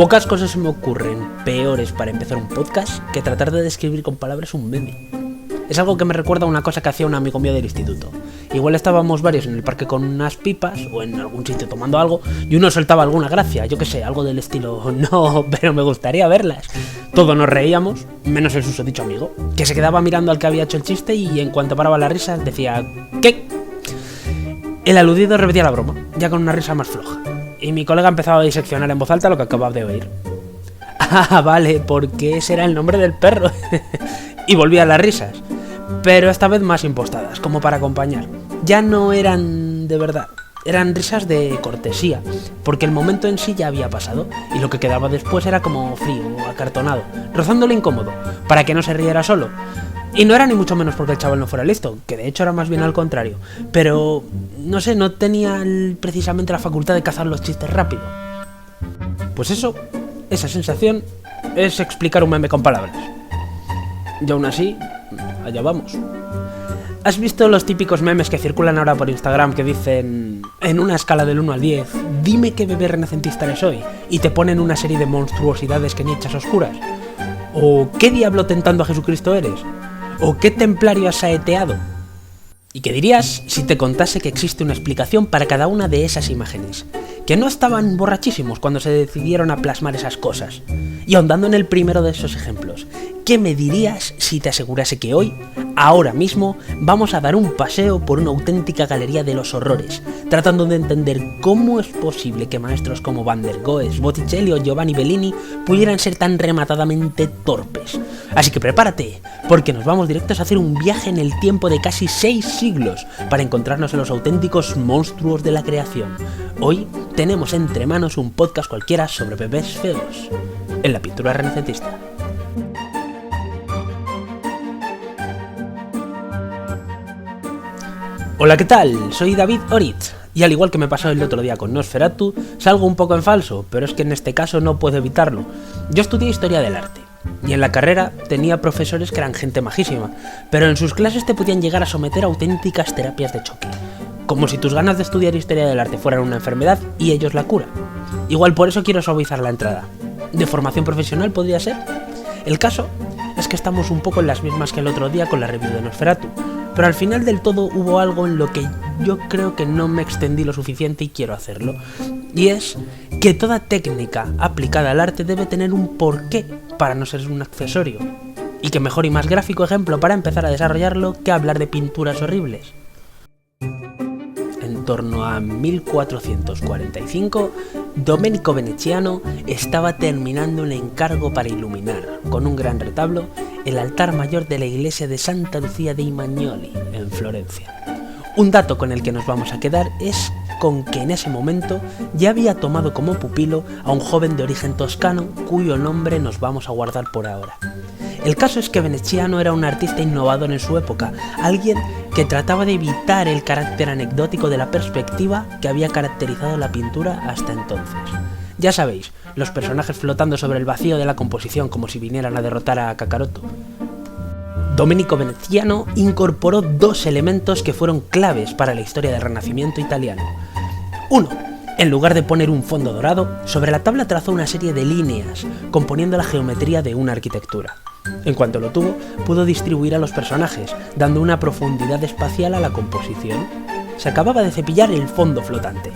Pocas cosas se me ocurren peores para empezar un podcast que tratar de describir con palabras un meme. Es algo que me recuerda a una cosa que hacía un amigo mío del instituto. Igual estábamos varios en el parque con unas pipas o en algún sitio tomando algo y uno soltaba alguna gracia, yo que sé, algo del estilo no, pero me gustaría verlas. Todos nos reíamos, menos el susodicho amigo, que se quedaba mirando al que había hecho el chiste y en cuanto paraba la risa decía ¿qué? El aludido repetía la broma, ya con una risa más floja. Y mi colega empezaba a diseccionar en voz alta lo que acababa de oír. Ah, vale, porque ese era el nombre del perro. Y volvía a las risas, pero esta vez más impostadas, como para acompañar. Ya no eran de verdad, eran risas de cortesía, porque el momento en sí ya había pasado, y lo que quedaba después era como frío, acartonado, rozándole incómodo, para que no se riera solo. Y no era ni mucho menos porque el chaval no fuera listo, que de hecho era más bien al contrario, pero no sé, no tenía precisamente la facultad de cazar los chistes rápido. Pues eso, esa sensación, es explicar un meme con palabras. Y aún así, allá vamos. ¿Has visto los típicos memes que circulan ahora por Instagram que dicen, en una escala del 1 al 10, dime qué bebé renacentista eres hoy, y te ponen una serie de monstruosidades que ni echas oscuras? ¿O qué diablo tentando a Jesucristo eres? ¿O qué templario has saeteado? ¿Y qué dirías si te contase que existe una explicación para cada una de esas imágenes? Que no estaban borrachísimos cuando se decidieron a plasmar esas cosas. Y ahondando en el primero de esos ejemplos, ¿qué me dirías si te asegurase que hoy, ahora mismo, vamos a dar un paseo por una auténtica galería de los horrores, tratando de entender cómo es posible que maestros como Van der Goes, Botticelli o Giovanni Bellini pudieran ser tan rematadamente torpes? Así que prepárate, porque nos vamos directos a hacer un viaje en el tiempo de casi 6 siglos para encontrarnos en los auténticos monstruos de la creación. Hoy tenemos entre manos un podcast cualquiera sobre bebés feos en la pintura renacentista. Hola, ¿qué tal? Soy David Oritz, y al igual que me pasó el otro día con Nosferatu, salgo un poco en falso, pero es que en este caso no puedo evitarlo. Yo estudié Historia del Arte, y en la carrera tenía profesores que eran gente majísima, pero en sus clases te podían llegar a someter a auténticas terapias de choque, como si tus ganas de estudiar Historia del Arte fueran una enfermedad y ellos la cura. Igual por eso quiero suavizar la entrada. ¿De formación profesional podría ser? El caso es que estamos un poco en las mismas que el otro día con la review de Nosferatu, pero al final del todo hubo algo en lo que yo creo que no me extendí lo suficiente y quiero hacerlo, y es que toda técnica aplicada al arte debe tener un porqué para no ser un accesorio, y que mejor y más gráfico ejemplo para empezar a desarrollarlo que hablar de pinturas horribles. En torno a 1445, Domenico Veneciano estaba terminando un encargo para iluminar, con un gran retablo, el altar mayor de la iglesia de Santa Lucía dei Magnoli, en Florencia. Un dato con el que nos vamos a quedar es con que en ese momento ya había tomado como pupilo a un joven de origen toscano, cuyo nombre nos vamos a guardar por ahora. El caso es que Veneciano era un artista innovador en su época, alguien que trataba de evitar el carácter anecdótico de la perspectiva que había caracterizado la pintura hasta entonces. Ya sabéis, los personajes flotando sobre el vacío de la composición como si vinieran a derrotar a Kakaroto. Domenico Veneciano incorporó 2 elementos que fueron claves para la historia del Renacimiento italiano. Uno, en lugar de poner un fondo dorado, sobre la tabla trazó una serie de líneas, componiendo la geometría de una arquitectura. En cuanto lo tuvo, pudo distribuir a los personajes, dando una profundidad espacial a la composición. Se acababa de cepillar el fondo flotante.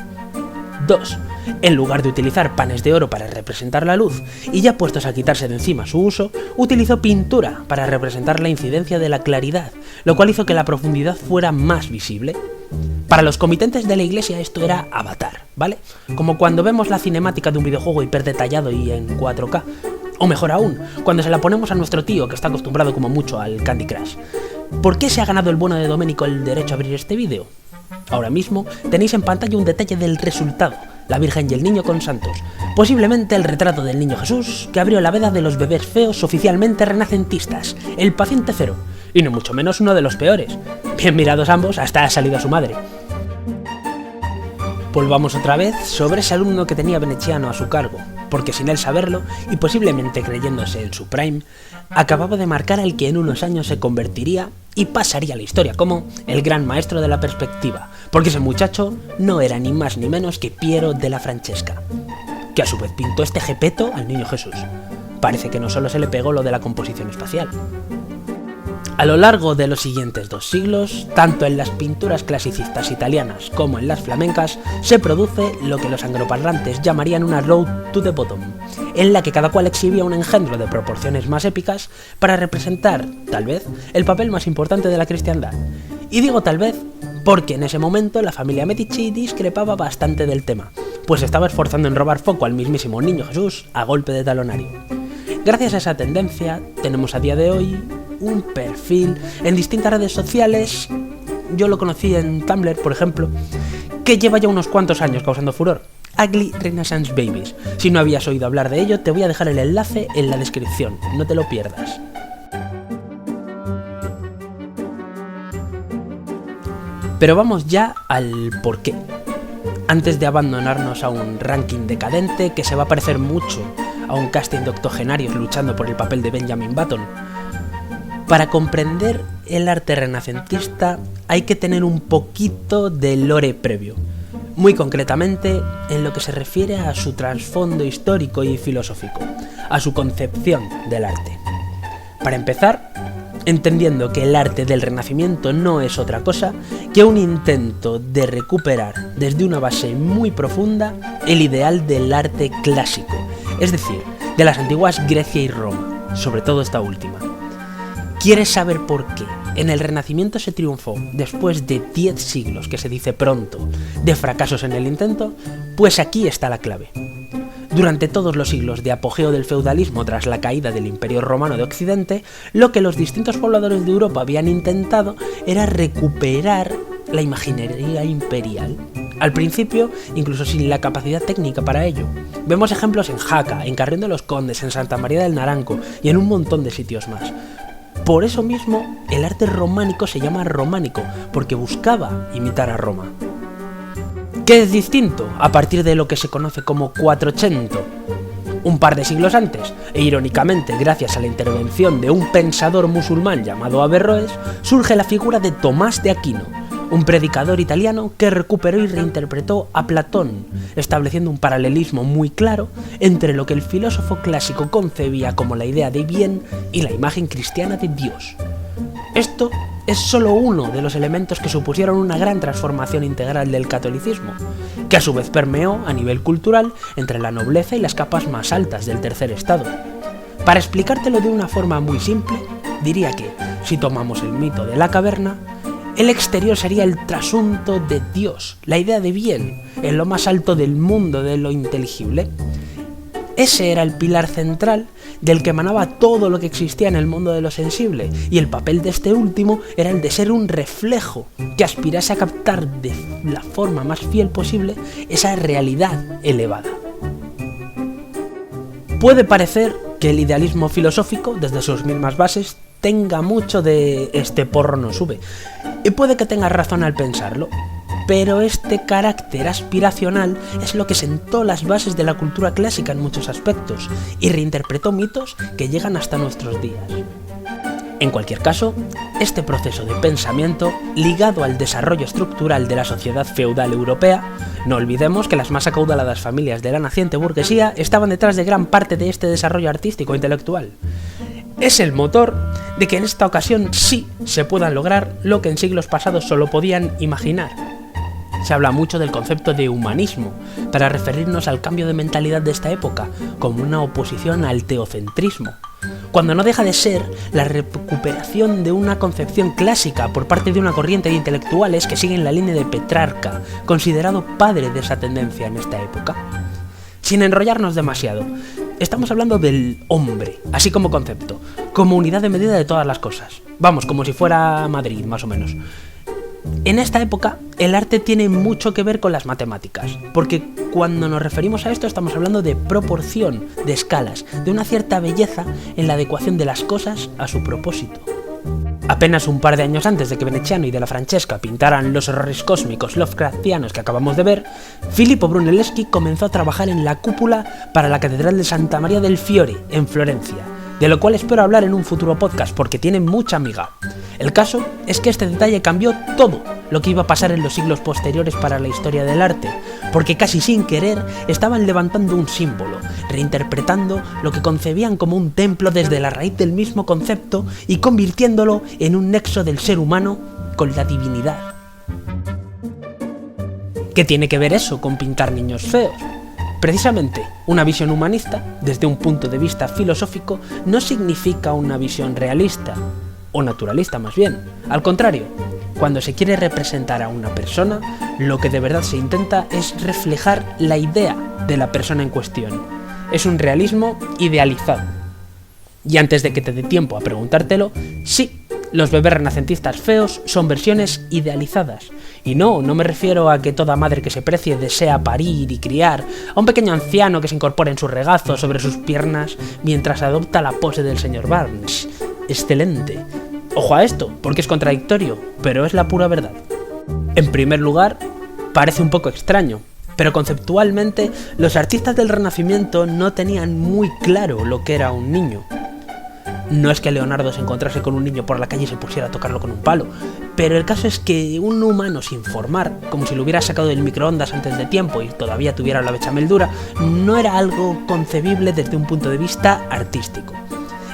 2. En lugar de utilizar panes de oro para representar la luz, y ya puestos a quitarse de encima su uso, utilizó pintura para representar la incidencia de la claridad, lo cual hizo que la profundidad fuera más visible. Para los comitentes de la iglesia esto era Avatar, ¿vale? Como cuando vemos la cinemática de un videojuego hiperdetallado y en 4K. O mejor aún, cuando se la ponemos a nuestro tío que está acostumbrado como mucho al Candy Crush. ¿Por qué se ha ganado el bueno de Domenico el derecho a abrir este vídeo? Ahora mismo tenéis en pantalla un detalle del resultado, la Virgen y el Niño con santos, posiblemente el retrato del Niño Jesús que abrió la veda de los bebés feos oficialmente renacentistas, el paciente cero, y no mucho menos uno de los peores. Bien mirados ambos, hasta ha salido a su madre. Volvamos otra vez sobre ese alumno que tenía Veneciano a su cargo, porque sin él saberlo, y posiblemente creyéndose en su prime, acababa de marcar al que en unos años se convertiría y pasaría a la historia como el gran maestro de la perspectiva, porque ese muchacho no era ni más ni menos que Piero della Francesca. que a su vez pintó este Gepeto al niño Jesús. Parece que no solo se le pegó lo de la composición espacial. A lo largo de los siguientes 2 siglos, tanto en las pinturas clasicistas italianas como en las flamencas, se produce lo que los angloparlantes llamarían una road to the bottom, en la que cada cual exhibía un engendro de proporciones más épicas para representar, tal vez, el papel más importante de la cristiandad. Y digo tal vez porque en ese momento la familia Medici discrepaba bastante del tema, pues se estaba esforzando en robar foco al mismísimo niño Jesús a golpe de talonario. Gracias a esa tendencia, tenemos a día de hoy un perfil en distintas redes sociales, yo lo conocí en Tumblr, por ejemplo, que lleva ya unos cuantos años causando furor, Ugly Renaissance Babies. Si no habías oído hablar de ello, te voy a dejar el enlace en la descripción, no te lo pierdas. Pero vamos ya al porqué, antes de abandonarnos a un ranking decadente que se va a parecer mucho a un casting de octogenarios luchando por el papel de Benjamin Button. Para comprender el arte renacentista hay que tener un poquito de lore previo, muy concretamente en lo que se refiere a su trasfondo histórico y filosófico, a su concepción del arte. Para empezar, entendiendo que el arte del Renacimiento no es otra cosa que un intento de recuperar desde una base muy profunda el ideal del arte clásico, es decir, de las antiguas Grecia y Roma, sobre todo esta última. ¿Quieres saber por qué en el Renacimiento se triunfó después de 10 siglos, que se dice pronto, de fracasos en el intento? Pues aquí está la clave. Durante todos los siglos de apogeo del feudalismo tras la caída del Imperio Romano de Occidente, lo que los distintos pobladores de Europa habían intentado era recuperar la imaginería imperial. Al principio, incluso sin la capacidad técnica para ello. Vemos ejemplos en Jaca, en Carrión de los Condes, en Santa María del Naranco y en un montón de sitios más. Por eso mismo, el arte románico se llama románico, porque buscaba imitar a Roma. ¿Qué es distinto a partir de lo que se conoce como 480? Un par de siglos antes, e irónicamente gracias a la intervención de un pensador musulmán llamado Averroes, surge la figura de Tomás de Aquino, un predicador italiano que recuperó y reinterpretó a Platón, estableciendo un paralelismo muy claro entre lo que el filósofo clásico concebía como la idea de bien y la imagen cristiana de Dios. Esto es solo uno de los elementos que supusieron una gran transformación integral del catolicismo, que a su vez permeó a nivel cultural entre la nobleza y las capas más altas del tercer estado. Para explicártelo de una forma muy simple, diría que, si tomamos el mito de la caverna, el exterior sería el trasunto de Dios, la idea de bien, en lo más alto del mundo de lo inteligible. Ese era el pilar central del que emanaba todo lo que existía en el mundo de lo sensible, y el papel de este último era el de ser un reflejo que aspirase a captar de la forma más fiel posible esa realidad elevada. Puede parecer que el idealismo filosófico, desde sus mismas bases, tenga mucho de este porro no sube, y puede que tengas razón al pensarlo, pero este carácter aspiracional es lo que sentó las bases de la cultura clásica en muchos aspectos y reinterpretó mitos que llegan hasta nuestros días. En cualquier caso, este proceso de pensamiento, ligado al desarrollo estructural de la sociedad feudal europea, no olvidemos que las más acaudaladas familias de la naciente burguesía estaban detrás de gran parte de este desarrollo artístico e intelectual. Es el motor de que en esta ocasión sí se puedan lograr lo que en siglos pasados solo podían imaginar. Se habla mucho del concepto de humanismo, para referirnos al cambio de mentalidad de esta época, como una oposición al teocentrismo, cuando no deja de ser la recuperación de una concepción clásica por parte de una corriente de intelectuales que siguen la línea de Petrarca, considerado padre de esa tendencia en esta época. Sin enrollarnos demasiado, estamos hablando del hombre, así como concepto, como unidad de medida de todas las cosas. Vamos, como si fuera Madrid, más o menos. En esta época, el arte tiene mucho que ver con las matemáticas, porque cuando nos referimos a esto estamos hablando de proporción, de escalas, de una cierta belleza en la adecuación de las cosas a su propósito. Apenas un par de años antes de que Veneziano y de la Francesca pintaran los horrores cósmicos Lovecraftianos que acabamos de ver, Filippo Brunelleschi comenzó a trabajar en la cúpula para la Catedral de Santa María del Fiore, en Florencia, de lo cual espero hablar en un futuro podcast porque tiene mucha miga. El caso es que este detalle cambió todo lo que iba a pasar en los siglos posteriores para la historia del arte, porque casi sin querer estaban levantando un símbolo, reinterpretando lo que concebían como un templo desde la raíz del mismo concepto y convirtiéndolo en un nexo del ser humano con la divinidad. ¿Qué tiene que ver eso con pintar niños feos? Precisamente, una visión humanista, desde un punto de vista filosófico, no significa una visión realista, o naturalista más bien. Al contrario, cuando se quiere representar a una persona, lo que de verdad se intenta es reflejar la idea de la persona en cuestión. Es un realismo idealizado. Y antes de que te dé tiempo a preguntártelo, sí, los bebés renacentistas feos son versiones idealizadas. Y no me refiero a que toda madre que se precie desea parir y criar a un pequeño anciano que se incorpore en su regazo sobre sus piernas mientras adopta la pose del señor Barnes. Excelente. Ojo a esto, porque es contradictorio, pero es la pura verdad. En primer lugar, parece un poco extraño, pero conceptualmente los artistas del Renacimiento no tenían muy claro lo que era un niño. No es que Leonardo se encontrase con un niño por la calle y se pusiera a tocarlo con un palo, pero el caso es que un humano sin formar, como si lo hubiera sacado del microondas antes de tiempo y todavía tuviera la bechamel dura, no era algo concebible desde un punto de vista artístico.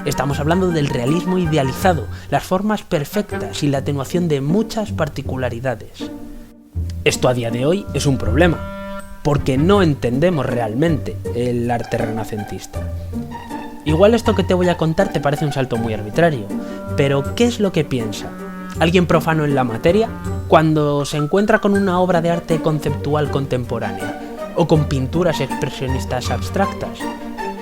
Estamos hablando del realismo idealizado, las formas perfectas y la atenuación de muchas particularidades. Esto a día de hoy es un problema, porque no entendemos realmente el arte renacentista. Igual esto que te voy a contar te parece un salto muy arbitrario, pero ¿qué es lo que piensa alguien profano en la materia cuando se encuentra con una obra de arte conceptual contemporánea o con pinturas expresionistas abstractas?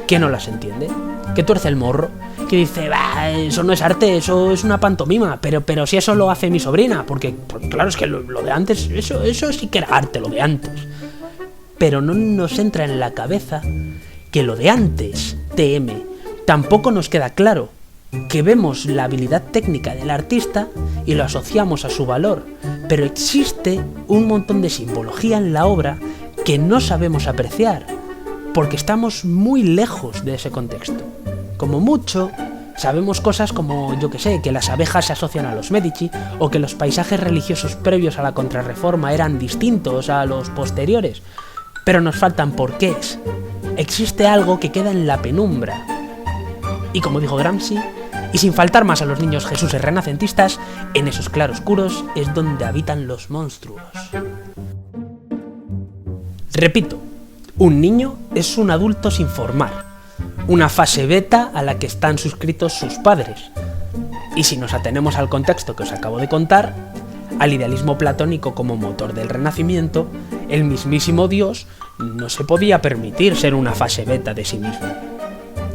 ¿Que no las entiende? ¿Que tuerce el morro? ¿Que dice, bah, eso no es arte, eso es una pantomima, pero si eso lo hace mi sobrina? Porque claro, es que lo de antes, eso sí que era arte, lo de antes. Pero no nos entra en la cabeza que lo de antes, TM, tampoco nos queda claro, que vemos la habilidad técnica del artista y lo asociamos a su valor, pero existe un montón de simbología en la obra que no sabemos apreciar, porque estamos muy lejos de ese contexto. Como mucho, sabemos cosas como, yo que sé, que las abejas se asocian a los Medici, o que los paisajes religiosos previos a la Contrarreforma eran distintos a los posteriores, pero nos faltan porqués. Existe algo que queda en la penumbra. Y como dijo Gramsci, y sin faltar más a los niños Jesuses renacentistas, en esos claroscuros es donde habitan los monstruos. Repito, un niño es un adulto sin formar, una fase beta a la que están suscritos sus padres. Y si nos atenemos al contexto que os acabo de contar, al idealismo platónico como motor del Renacimiento, el mismísimo Dios no se podía permitir ser una fase beta de sí mismo.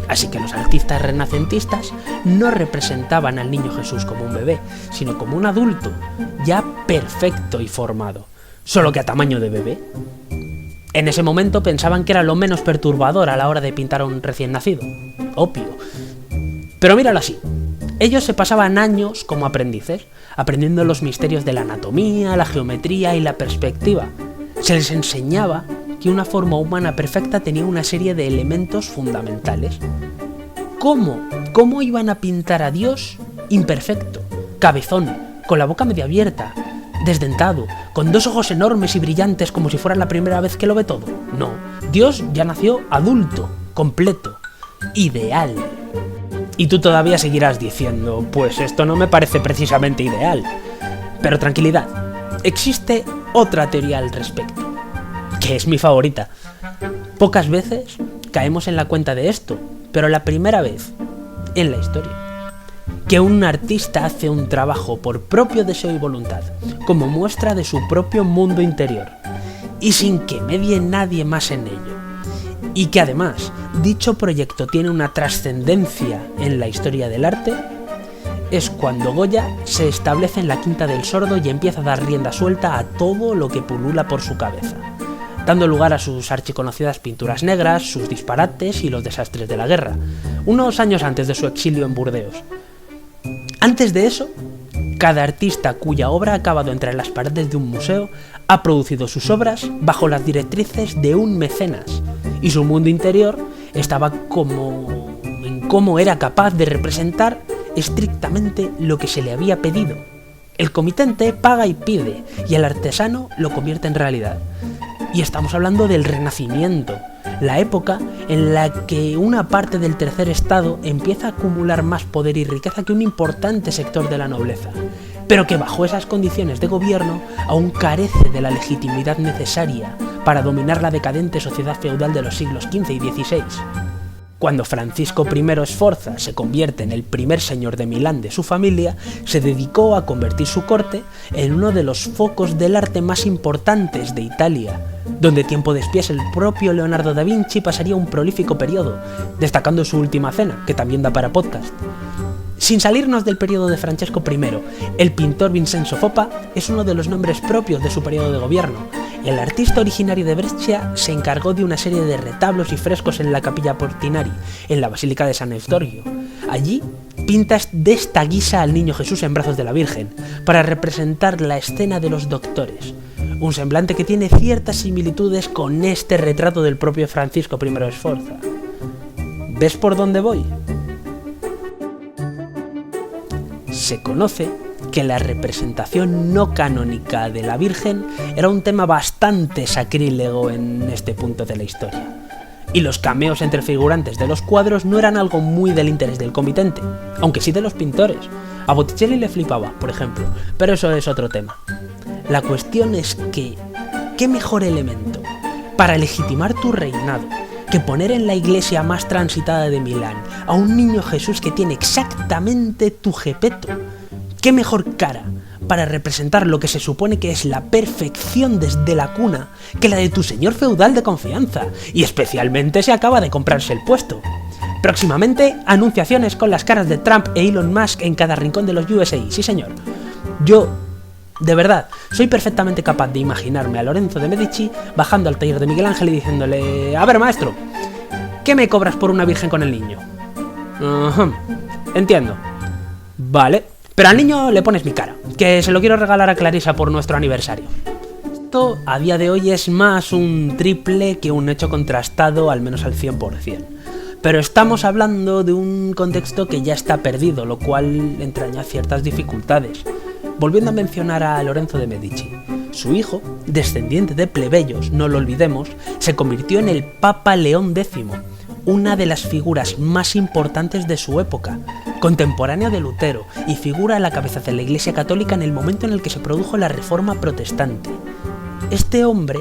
Así que los artistas renacentistas no representaban al niño Jesús como un bebé, sino como un adulto, ya perfecto y formado, solo que a tamaño de bebé. En ese momento pensaban que era lo menos perturbador a la hora de pintar a un recién nacido. Obvio. Pero míralo así. Ellos se pasaban años como aprendices, aprendiendo los misterios de la anatomía, la geometría y la perspectiva. Se les enseñaba que una forma humana perfecta tenía una serie de elementos fundamentales. ¿Cómo iban a pintar a Dios imperfecto, cabezón, con la boca medio abierta, desdentado, con dos ojos enormes y brillantes como si fuera la primera vez que lo ve todo? No, Dios ya nació adulto, completo, ideal. Y tú todavía seguirás diciendo, pues esto no me parece precisamente ideal. Pero tranquilidad, existe otra teoría al respecto, que es mi favorita. Pocas veces caemos en la cuenta de esto, pero la primera vez en la historia que un artista hace un trabajo por propio deseo y voluntad, como muestra de su propio mundo interior, y sin que medie nadie más en ello, y que además dicho proyecto tiene una trascendencia en la historia del arte, es cuando Goya se establece en la Quinta del Sordo y empieza a dar rienda suelta a todo lo que pulula por su cabeza, dando lugar a sus archiconocidas pinturas negras, sus disparates y los desastres de la guerra, unos años antes de su exilio en Burdeos. Antes de eso, cada artista cuya obra ha acabado entre las paredes de un museo ha producido sus obras bajo las directrices de un mecenas, y su mundo interior estaba como en cómo era capaz de representar estrictamente lo que se le había pedido. El comitente paga y pide, y el artesano lo convierte en realidad. Y estamos hablando del Renacimiento, la época en la que una parte del tercer estado empieza a acumular más poder y riqueza que un importante sector de la nobleza, pero que bajo esas condiciones de gobierno aún carece de la legitimidad necesaria para dominar la decadente sociedad feudal de los siglos XV y XVI. Cuando Francisco I Sforza se convierte en el primer señor de Milán de su familia, se dedicó a convertir su corte en uno de los focos del arte más importantes de Italia, donde tiempo después el propio Leonardo da Vinci pasaría un prolífico periodo, destacando su Última Cena, que también da para podcast. Sin salirnos del periodo de Francesco I, el pintor Vincenzo Foppa es uno de los nombres propios de su periodo de gobierno. El artista originario de Brescia se encargó de una serie de retablos y frescos en la Capilla Portinari, en la Basílica de San Eustorio. Allí pinta de esta guisa al Niño Jesús en brazos de la Virgen, para representar la escena de los doctores, un semblante que tiene ciertas similitudes con este retrato del propio Francisco I Sforza. ¿Ves por dónde voy? Se conoce que la representación no canónica de la Virgen era un tema bastante sacrílego en este punto de la historia, y los cameos entre figurantes de los cuadros no eran algo muy del interés del comitente, aunque sí de los pintores. A Botticelli le flipaba, por ejemplo, pero eso es otro tema. La cuestión es que, ¿qué mejor elemento para legitimar tu reinado que poner en la iglesia más transitada de Milán a un niño Jesús que tiene exactamente tu Geppetto? ¿Qué mejor cara para representar lo que se supone que es la perfección desde la cuna que la de tu señor feudal de confianza? Y especialmente si acaba de comprarse el puesto. Próximamente, anunciaciones con las caras de Trump e Elon Musk en cada rincón de los USA, sí señor. Yo, de verdad, soy perfectamente capaz de imaginarme a Lorenzo de Medici bajando al taller de Miguel Ángel y diciéndole: a ver, maestro, ¿qué me cobras por una virgen con el niño? Entiendo. Vale, pero al niño le pones mi cara, que se lo quiero regalar a Clarisa por nuestro aniversario. Esto a día de hoy es más un triple que un hecho contrastado al menos al 100%. Pero estamos hablando de un contexto que ya está perdido, lo cual entraña ciertas dificultades. Volviendo a mencionar a Lorenzo de Medici, su hijo, descendiente de plebeyos, no lo olvidemos, se convirtió en el Papa León X, una de las figuras más importantes de su época, contemporánea de Lutero y figura a la cabeza de la Iglesia Católica en el momento en el que se produjo la Reforma Protestante. Este hombre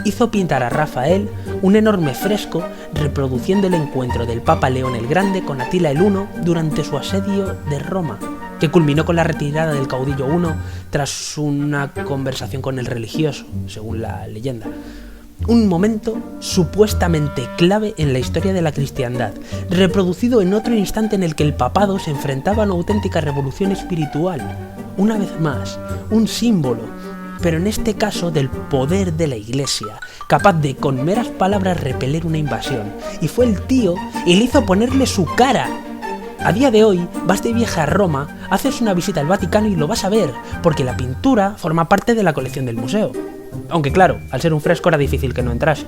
hizo pintar a Rafael un enorme fresco reproduciendo el encuentro del Papa León el Grande con Atila el Huno durante su asedio de Roma, que culminó con la retirada del caudillo huno tras una conversación con el religioso, según la leyenda. Un momento supuestamente clave en la historia de la cristiandad, reproducido en otro instante en el que el papado se enfrentaba a una auténtica revolución espiritual. Una vez más, un símbolo, pero en este caso del poder de la Iglesia, capaz de con meras palabras repeler una invasión. Y fue el tío y le hizo ponerle su cara. A día de hoy, vas de viaje a Roma, haces una visita al Vaticano y lo vas a ver, porque la pintura forma parte de la colección del museo. Aunque claro, al ser un fresco era difícil que no entrase.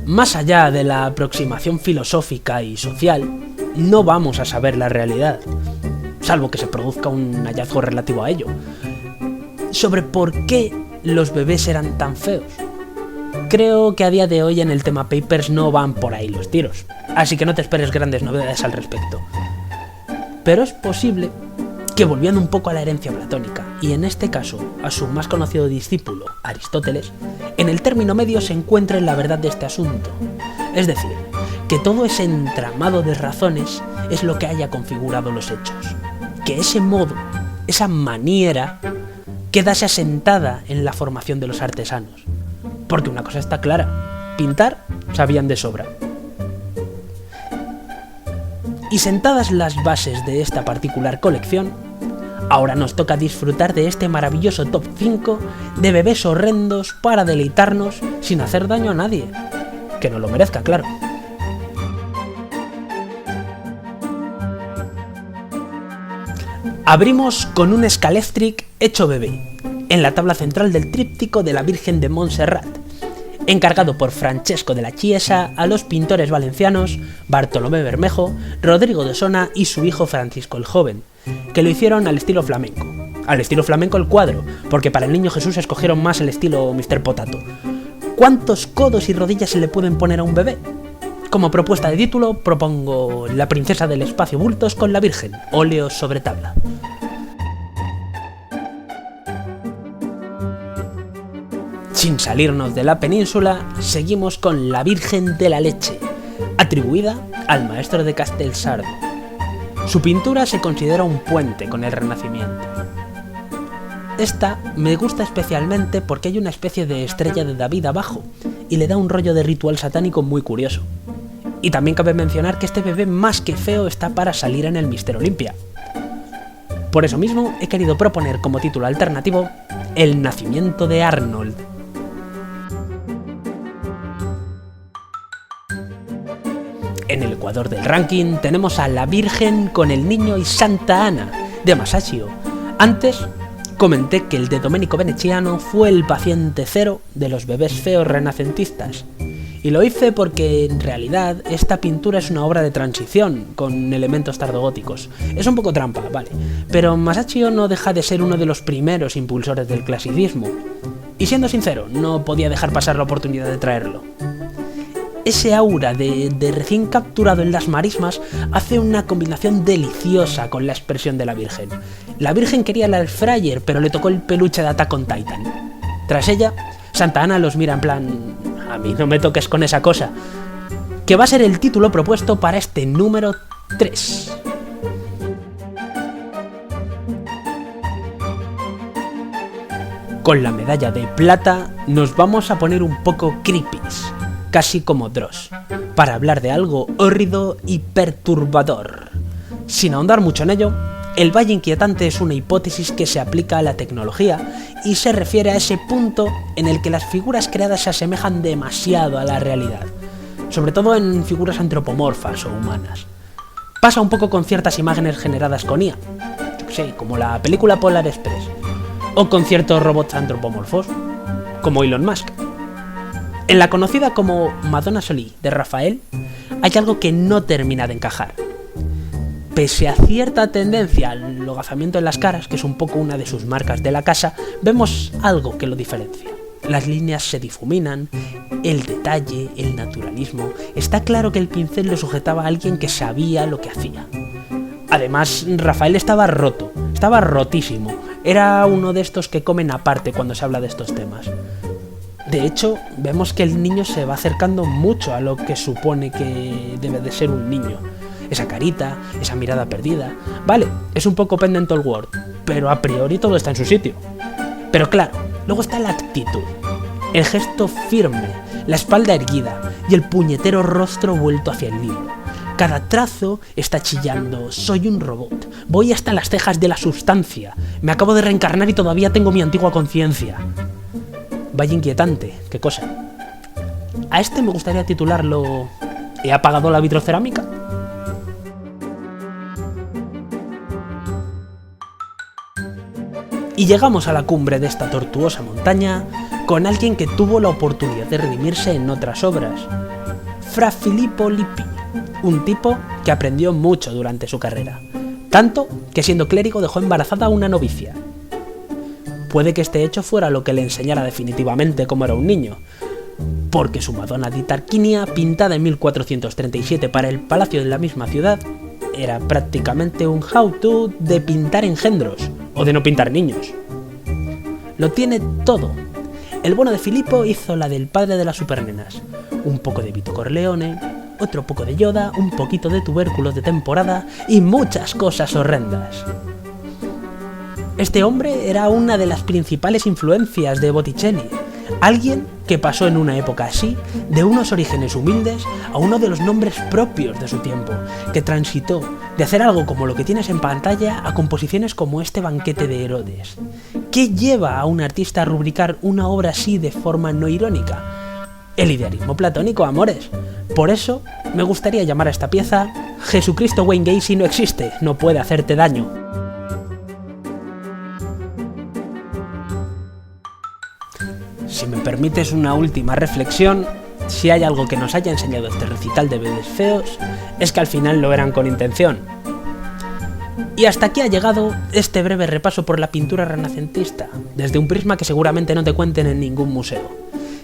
Más allá de la aproximación filosófica y social, no vamos a saber la realidad, salvo que se produzca un hallazgo relativo a ello, sobre por qué los bebés eran tan feos. Creo que a día de hoy en el tema Papers no van por ahí los tiros, así que no te esperes grandes novedades al respecto. Pero es posible que, volviendo un poco a la herencia platónica, y en este caso a su más conocido discípulo, Aristóteles, en el término medio se encuentre la verdad de este asunto. Es decir, que todo ese entramado de razones es lo que haya configurado los hechos. Que ese modo, esa maniera, quedase asentada en la formación de los artesanos. Porque una cosa está clara, pintar sabían de sobra. Y sentadas las bases de esta particular colección, ahora nos toca disfrutar de este maravilloso top 5 de bebés horrendos para deleitarnos sin hacer daño a nadie. Que no lo merezca, claro. Abrimos con un Scalextric hecho bebé, en la tabla central del tríptico de la Virgen de Montserrat. encargado por Francesco de la Chiesa a los pintores valencianos Bartolomé Bermejo, Rodrigo de Osona y su hijo Francisco el Joven, que lo hicieron al estilo flamenco. Al estilo flamenco el cuadro, porque para el niño Jesús escogieron más el estilo Mr. Potato. ¿Cuántos codos y rodillas se le pueden poner a un bebé? Como propuesta de título propongo La princesa del espacio bultos con la Virgen, óleo sobre tabla. Sin salirnos de la península, seguimos con La Virgen de la Leche, atribuida al maestro de Castelsardo. Su pintura se considera un puente con el Renacimiento. Esta me gusta especialmente porque hay una especie de estrella de David abajo y le da un rollo de ritual satánico muy curioso. Y también cabe mencionar que este bebé más que feo está para salir en el Mister Olympia. Por eso mismo he querido proponer como título alternativo El nacimiento de Arnold. En el ecuador del ranking tenemos a La Virgen con el Niño y Santa Ana, de Masaccio. Antes comenté que el de Domenico Veneciano fue el paciente cero de los bebés feos renacentistas. Y lo hice porque, en realidad, esta pintura es una obra de transición, con elementos tardogóticos. Es un poco trampa, vale, pero Masaccio no deja de ser uno de los primeros impulsores del clasicismo. Y siendo sincero, no podía dejar pasar la oportunidad de traerlo. Ese aura de recién capturado en las marismas hace una combinación deliciosa con la expresión de la Virgen. La Virgen quería el Air Fryer, pero le tocó el peluche de Attack on Titan. Tras ella, Santa Ana los mira en plan: a mí no me toques con esa cosa. Que va a ser el título propuesto para este número 3. Con la medalla de plata nos vamos a poner un poco creepies, casi como Dross, para hablar de algo hórrido y perturbador. Sin ahondar mucho en ello, el Valle Inquietante es una hipótesis que se aplica a la tecnología y se refiere a ese punto en el que las figuras creadas se asemejan demasiado a la realidad, sobre todo en figuras antropomorfas o humanas. Pasa un poco con ciertas imágenes generadas con IA, sí, como la película Polar Express, o con ciertos robots antropomorfos, como Elon Musk. En la conocida como Madonna Jolie de Rafael, hay algo que no termina de encajar. Pese a cierta tendencia al logazamiento en las caras, que es un poco una de sus marcas de la casa, vemos algo que lo diferencia. Las líneas se difuminan, el detalle, el naturalismo. Está claro que el pincel lo sujetaba a alguien que sabía lo que hacía. Además, Rafael estaba roto, estaba rotísimo. Era uno de estos que comen aparte cuando se habla de estos temas. De hecho, vemos que el niño se va acercando mucho a lo que supone que debe de ser un niño. Esa carita, esa mirada perdida. Vale, es un poco Pendleton Ward, pero a priori todo está en su sitio. Pero claro, luego está la actitud, el gesto firme, la espalda erguida y el puñetero rostro vuelto hacia el libro. Cada trazo está chillando: soy un robot, voy hasta las cejas de la sustancia, me acabo de reencarnar y todavía tengo mi antigua conciencia. Vaya inquietante, qué cosa. A este me gustaría titularlo ¿He apagado la vitrocerámica? Y llegamos a la cumbre de esta tortuosa montaña con alguien que tuvo la oportunidad de redimirse en otras obras. Fra Filippo Lippi, un tipo que aprendió mucho durante su carrera, tanto que siendo clérigo dejó embarazada a una novicia. Puede que este hecho fuera lo que le enseñara definitivamente cómo era un niño, porque su Madonna di Tarquinia, pintada en 1437 para el palacio de la misma ciudad, era prácticamente un how-to de pintar engendros, o de no pintar niños. Lo tiene todo. El bueno de Filippo hizo la del padre de las supernenas: un poco de Vito Corleone, otro poco de Yoda, un poquito de tubérculos de temporada y muchas cosas horrendas. Este hombre era una de las principales influencias de Botticelli, alguien que pasó en una época así, de unos orígenes humildes a uno de los nombres propios de su tiempo, que transitó de hacer algo como lo que tienes en pantalla a composiciones como este Banquete de Herodes. ¿Qué lleva a un artista a rubricar una obra así de forma no irónica? El idealismo platónico, amores. Por eso me gustaría llamar a esta pieza Jesucristo Wayne Gacy no existe, no puede hacerte daño. si me permites una última reflexión, si hay algo que nos haya enseñado este recital de bebés feos, es que al final lo eran con intención. Y hasta aquí ha llegado este breve repaso por la pintura renacentista, desde un prisma que seguramente no te cuenten en ningún museo.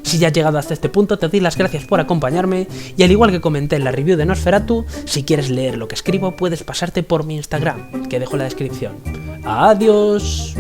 Si ya has llegado hasta este punto, te doy las gracias por acompañarme, y al igual que comenté en la review de Nosferatu, si quieres leer lo que escribo puedes pasarte por mi Instagram, que dejo en la descripción. ¡Adiós!